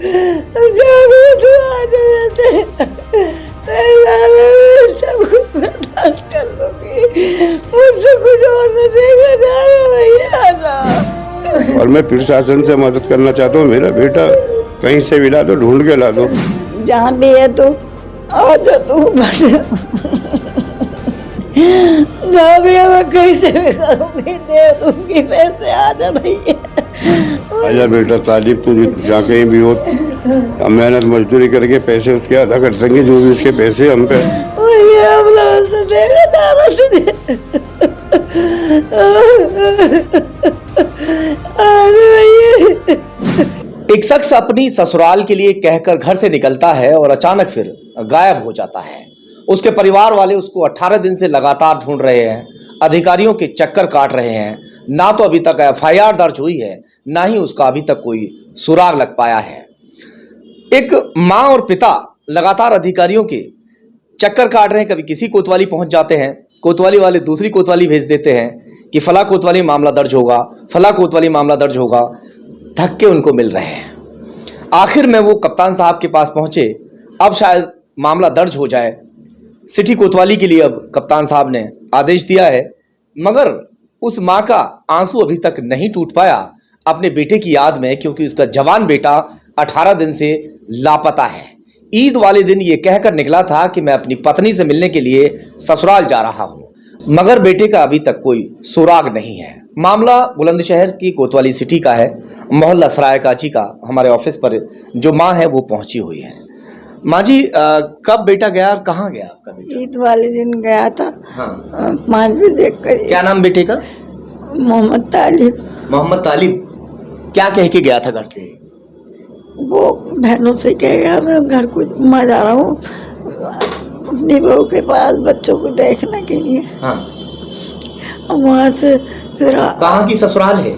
सब कुछ बर्दाश्त कर लूंगी, मुझसे कुछ और नहीं देखा जाएगा भैया। और मैं प्रशासन से मदद करना चाहता हूँ, मेरा बेटा कहीं से भी ला दो, ढूंढ के ला दो। जहाँ भी है तो आ जा तू, बस जहाँ भी है मैं कहीं से भी करूँगी, दे दूंगी पैसे। आ जा भैया, आजा बेटा तालिब, तू जहाँ कहीं भी हो, हम मेहनत मजदूरी करके पैसे उसके अदा कर देंगे, जो भी उसके पैसे हम पे। भैया हम से देगा दादा तुझे। अरे भैया, एक शख्स अपनी ससुराल के लिए कहकर घर से निकलता है और अचानक फिर गायब हो जाता है। उसके परिवार वाले उसको 18 दिन से लगातार ढूंढ रहे हैं, अधिकारियों के चक्कर काट रहे हैं। ना तो अभी तक एफआईआर दर्ज हुई है, ना ही उसका अभी तक कोई सुराग लग पाया है। एक माँ और पिता लगातार अधिकारियों के चक्कर काट रहे हैं। कभी किसी कोतवाली पहुंच जाते हैं, कोतवाली वाले दूसरी कोतवाली भेज देते हैं कि फला कोतवाली मामला दर्ज होगा, फला कोतवाली मामला दर्ज होगा। धक्के उनको मिल रहे हैं। आखिर में वो कप्तान साहब के पास पहुंचे, अब शायद मामला दर्ज हो जाए। सिटी कोतवाली के लिए अब कप्तान साहब ने आदेश दिया है, मगर उस माँ का आंसू अभी तक नहीं टूट पाया अपने बेटे की याद में, क्योंकि उसका जवान बेटा 18 दिन से लापता है। ईद वाले दिन ये कहकर निकला था कि मैं अपनी पत्नी से मिलने के लिए ससुराल जा रहा हूँ, मगर बेटे का अभी तक कोई सुराग नहीं है। मामला बुलंदशहर की कोतवाली सिटी का है, मोहल्ला सराय काची का। हमारे ऑफिस पर जो माँ है वो पहुंची हुई है। माँ जी, कब बेटा गया और कहाँ गया आपका बेटा? ईद वाले दिन गया था। हाँ। 5 बजे करीब। क्या नाम बेटे का? मोहम्मद तालिब। मोहम्मद तालिब। क्या कह के गया था घर से? वो बहनों से कह गया मैं घर को घुमा जा रहा हूँ अपनी बहू के पास बच्चों को देखने के लिए। हाँ। वहाँ से फिर कहाँ की ससुराल है?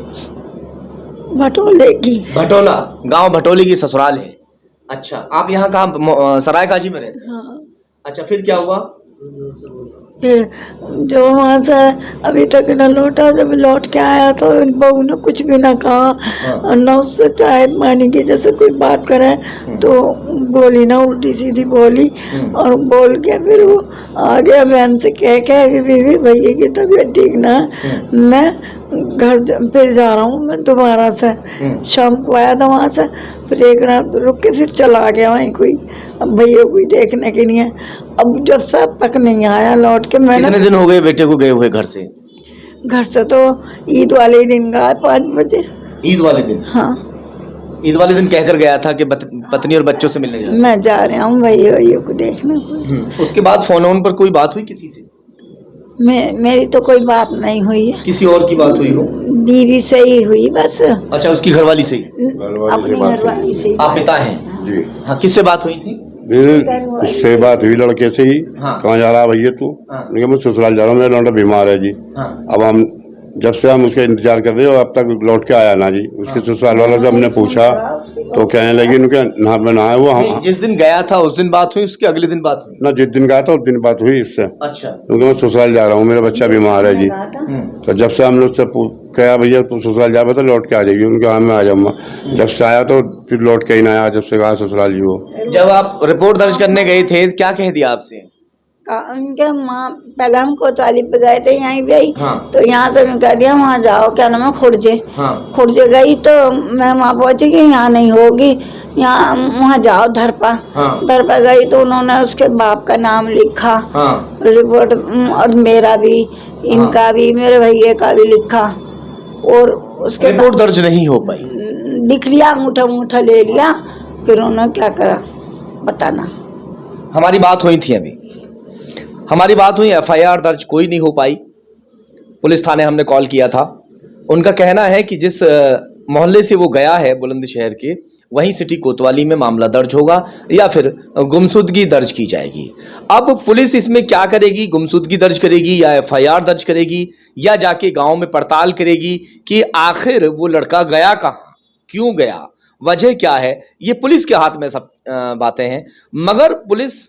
भटोले की। भटोला गांव, भटोली की ससुराल है। अच्छा, आप यहाँ कहाँ सराय काजी में रहते? हाँ। अच्छा, फिर क्या हुआ? फिर जो वहाँ से अभी तक न लौटा, जब लौट के आया तो बहू ने कुछ भी ना कहा। हाँ। और न उससे चाय पानी की जैसे कोई बात करे तो बोली ना, उल्टी सीधी बोली। और बोल के फिर वो आ गया बहन से कह के बीवी भैया की तबीयत ठीक ना है, मैं घर फिर जा रहा हूँ। मैं दोबारा से शाम को आया था वहाँ से, फिर एक रात रुक के फिर चला गया वहीं कोई अब भैया कोई देखने के लिए। अब जब सब तक नहीं आया लौट के। मैंने कितने दिन हो गए बेटे को गए हुए घर से? घर से तो ईद वाले दिन गया 5 बजे। ईद वाले दिन? हाँ। ईद वाले दिन कहकर गया था कि पत्नी और बच्चों से मिलने जा मैं जा रहा हूँ भैया को देखने। उसके बाद फोन पर कोई बात हुई किसी से? मेरी तो कोई बात नहीं हुई है। किसी और की बात हुई हो? बीवी से ही हुई बस। अच्छा, उसकी घरवाली से ही? अपनी घरवाली से। आप पिता हैं जी। हाँ, किससे बात हुई थी? उससे बात हुई लड़के से ही। हाँ। कहाँ जा रहा भैया तू? हाँ। मैं ससुराल जा रहा हूँ, मेरा लौंडा बीमार है जी। हाँ। अब हम जब से हम उसका इंतजार कर रहे हो, अब तक लौट के आया ना जी। उसके ससुराल वालों से हमने पूछा तो कहने लगी उनके ना में ना है वो। हम जिस दिन गया था उस दिन बात हुई, उसके अगले दिन बात हुई? ना, जिस दिन गया था उस दिन बात हुई इससे। अच्छा। क्योंकि मैं ससुराल जा रहा हूँ, मेरा बच्चा बीमार है जी। तो जब से हम लोग से कहा भैया तू ससुराल जा तो लौट के आ जाएगी, उनके हाँ मैं आ जाऊँगा। जब से आया तो फिर लौट के ही ना आया, जब से कहा ससुराल जी हो। जब आप रिपोर्ट दर्ज करने गए थे क्या कह दिया आपसे? उनके माँ पहले हम कोतवाली पे गए थे, यहीं गई। हाँ। तो यहाँ से कह दिया वहाँ जाओ, क्या नाम है, खुर्जे। हाँ। खुर्जे गई तो मैं वहाँ पहुँची कि यहाँ नहीं होगी, यहाँ वहाँ जाओ धरपा। हाँ। धरपा गई तो उन्होंने उसके बाप का नाम लिखा। हाँ। रिपोर्ट और मेरा भी, इनका भी, मेरे भैया का भी लिखा। और उसके रिपोर्ट दर्ज नहीं हो पाई? लिख लिया, अंगूठा अंगूठा ले लिया। फिर उन्होंने क्या करा बताना। हमारी बात हुई थी अभी, हमारी बात हुई, एफआईआर दर्ज कोई नहीं हो पाई। पुलिस थाने हमने कॉल किया था। उनका कहना है कि जिस मोहल्ले से वो गया है बुलंदशहर के, वहीं सिटी कोतवाली में मामला दर्ज होगा या फिर गुमशुदगी दर्ज की जाएगी। अब पुलिस इसमें क्या करेगी, गुमशुदगी दर्ज करेगी या एफआईआर दर्ज करेगी या जाके गांव में पड़ताल करेगी कि आखिर वो लड़का गया कहाँ, क्यों गया, वजह क्या है, ये पुलिस के हाथ में सब बातें हैं। मगर पुलिस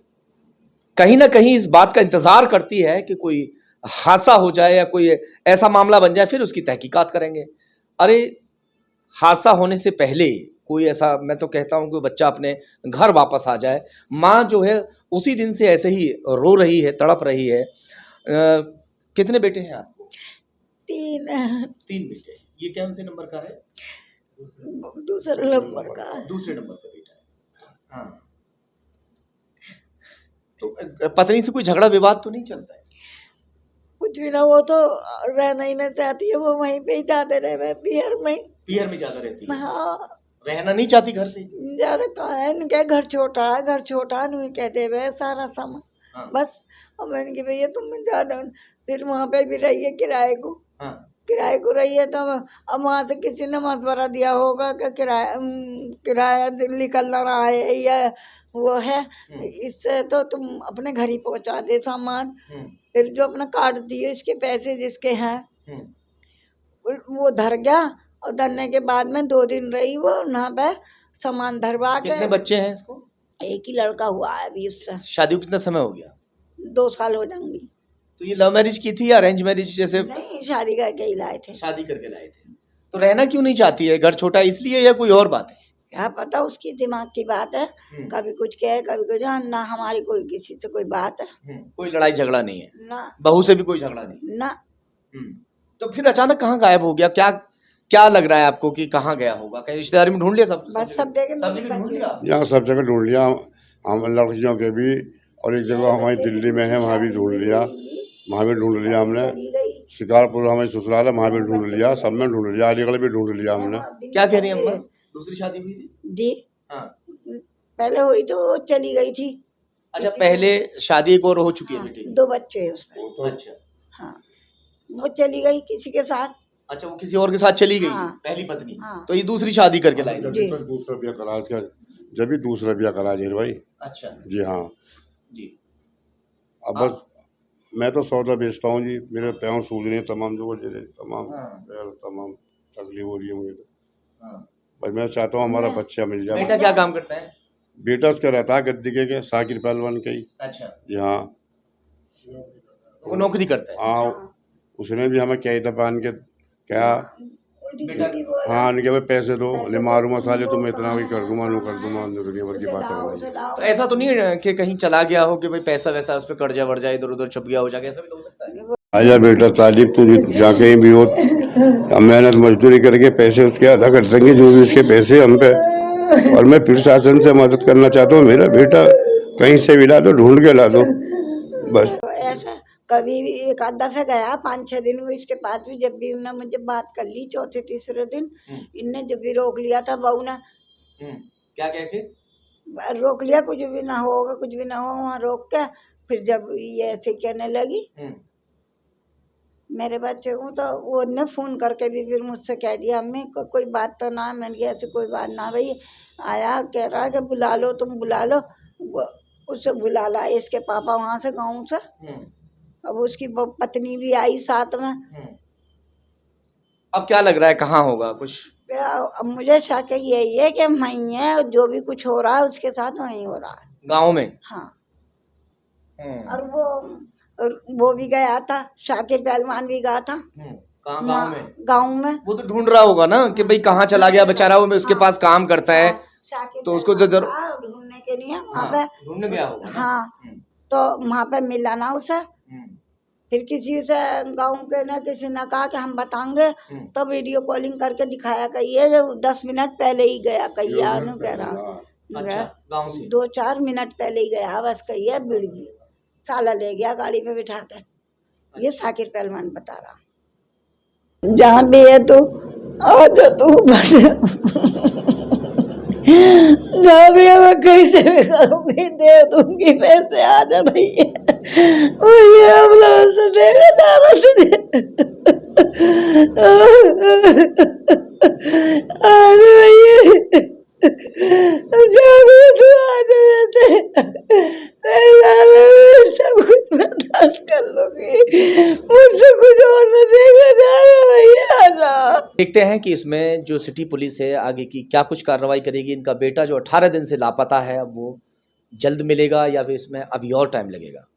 कहीं ना कहीं इस बात का इंतजार करती है कि कोई हादसा हो जाए या कोई ऐसा मामला बन जाए, फिर उसकी तहकीकात करेंगे। अरे हादसा होने से पहले कोई ऐसा, मैं तो कहता हूँ कि बच्चा अपने घर वापस आ जाए। माँ जो है उसी दिन से ऐसे ही रो रही है, तड़प रही है। कितने बेटे हैं आपको? 3 3 बेटे। ये कौन से नंबर का है? दूसरे नंबर का है। दूसरे नंबर का बेटा है। हाँ, तो पत्नी से कोई झगड़ा विवाद तो नहीं चलता है? कुछ भी ना, वो तो रहना ही नहीं चाहती है, वो वहीं पे ही जाते रहे बिहार में। पियर में ज्यादा रहती है? हाँ, रहना नहीं चाहती घर से? ज्यादा कहाँ है, इनके घर छोटा है, घर छोटा नहीं कहते हुए सारा सामान। हाँ। बस अब मैंने कहा भैया तुम ज्यादा, फिर वहाँ पे भी रहिए किराए को। हाँ। किराए को रही है तो अब वहाँ से किसी ने मशवरा दिया होगा कि किराया निकल ना रहा है या वो है, इससे तो तुम अपने घर ही पहुँचा दे सामान। फिर जो अपना काट दिए इसके पैसे जिसके हैं वो धर गया, और धरने के बाद में 2 दिन रही वो यहाँ पे सामान धरवा के। कितने बच्चे हैं इसको? एक ही लड़का हुआ है अभी उससे। शादी को कितना समय हो गया? 2 साल हो जाएंगे। तो ये लव मैरिज की थी या अरेंज मैरिज? जैसे नहीं, शादी करके ही लाए थे। शादी करके लाए थे। तो रहना क्यों नहीं चाहती है? घर छोटा इसलिए या कोई और बात है? क्या पता, उसकी दिमाग की बात है। कभी कुछ कहे कभी कुछ, ना हमारी कोई किसी से कोई बात है। कोई लड़ाई झगड़ा नहीं है? ना। बहू से भी कोई झगड़ा नहीं? ना। तो फिर अचानक कहाँ गायब हो गया? क्या क्या लग रहा है आपको कि कहाँ गया होगा? कहीं रिश्तेदारी में ढूंढ लिया? सब सब जगह ढूंढ लिया? यहाँ सब जगह ढूंढ लिया हम लड़कियों के भी, और एक जगह हमारी दिल्ली में है वहाँ भी ढूंढ लिया, वहाँ भी ढूंढ लिया हमने। शिकारपुर हमारी ससुराल है, वहाँ भी ढूंढ लिया, सब में ढूंढ लिया, अलीगढ़ भी ढूंढ लिया हमने। क्या कह रही है अम्मा? दूसरी शादी हुई थी? जी हाँ। पहले हुई तो चली गई थी। अच्छा, पहले शादी एक और हो चुकी है बेटी की? 2 बच्चे हैं उसके। अच्छा। हाँ, वो चली गई किसी के साथ। अच्छा, वो किसी और के साथ चली गई? हाँ। पहली पत्नी। हाँ। तो ये दूसरी शादी करके लाई? जब भी दूसरा ब्याह करा इसका, जब भी दूसरा ब्याह करा जेर भाई। अच्छा जी हाँ जी। अब बस मैं तो सौदा बेचता हूँ जी, मेरे पैर सूज रहे हैं तमाम, जो तमाम पैर तमाम तकलीफ हो रही है मुझे तो। बस मैं चाहता हूँ हमारा बच्चा मिल जाए। बेटा क्या काम करता है? बेटा उसका रहता है गद्दी के साकिर पहलवान के ही। अच्छा, जी हाँ, वो नौकरी करता है? हाँ उसने भी हमें कई दफा के क्या, हाँ इनके भाई पैसे दो, नहीं मारू मसाले तो मैं इतना भी कर दूंगा, कर दूंगा, दुनिया भर की बातें बनाई। तो ऐसा तो नहीं है कि कहीं चला गया हो कि भाई पैसा वैसा उस पर कर्जा वर्जा इधर उधर छुप गया हो जाके? ऐसा भी तो हो सकता है। आजा बेटा तारीफ तो जाके ही भी हो, हम मेहनत मजदूरी करके पैसे उसके अदा कर देंगे, जो भी उसके पैसे हम पे। और मैं फिर शासन से मदद करना चाहता हूँ, मेरा बेटा कहीं से भी ला दो, ढूंढ के ला दो बस। ऐसा कभी भी एक आध दफे गया 5-6 दिन हुए इसके पास भी, जब भी उन्होंने मुझे बात कर ली चौथे तीसरे दिन इनने जब भी रोक लिया था बहू ने। क्या कह के रोक लिया, कुछ भी ना होगा, कुछ भी ना हो, वहाँ रोक के फिर जब ये ऐसे कहने लगी मेरे बच्चे को, तो वो ने फ़ोन करके भी फिर मुझसे कह दिया अम्मी कोई बात तो ना। मैंने कहा ऐसे कोई बात ना भाई, आया कह रहा है कि बुला लो, तुम बुला लो। उसे बुला ला इसके पापा वहाँ से गाँव से, अब उसकी पत्नी भी आई साथ में। अब क्या लग रहा है कहाँ होगा कुछ? अब मुझे शक यही है कि वहीं है, जो भी कुछ हो रहा है उसके साथ वहीं हो रहा है, गाँव में। हाँ। और वो भी गया था, शाकिर पहलवान भी गया था। कहाँ? गाँव में? गाँव में। वो तो ढूंढ रहा होगा ना कि भाई कहाँ चला गया बेचारा, वो उसके पास काम करता है तो उसको तो ढूंढने के लिए वहाँ पे ढूंढने गया होगा। हाँ, तो वहाँ पे मिला ना उसे। फिर किसी से गाँव के ना किसी ने कहा कि हम बताएंगे, तो वीडियो कॉलिंग करके दिखाया कहिए, 10 मिनट पहले ही गया कहिए, अनु कह रहा। अच्छा, गाँव से 2-4 मिनट पहले ही गया बस कहिए, बिड़ गई, साला ले गया गाड़ी पे बिठा कर। ये शाकिर पहलवान बता रहा। जहाँ भी है तो आ जा तू बस। जहाँ भी है मैं कैसे भी करूँगी, दे दूँगी पैसे, आ जा भैया, भैया हम लोग से देगा दादा तुझे। आ जा भैया, जहाँ भी है तू आ जा देते, सब कुछ बर्दाश्त कर लूँगी, मुझसे कुछ और न देगा दादा भैया, आ जा। देखते हैं कि इसमें जो सिटी पुलिस है आगे की क्या कुछ कार्रवाई करेगी। इनका बेटा जो 18 दिन से लापता है, अब वो जल्द मिलेगा या फिर इसमें अभी और टाइम लगेगा?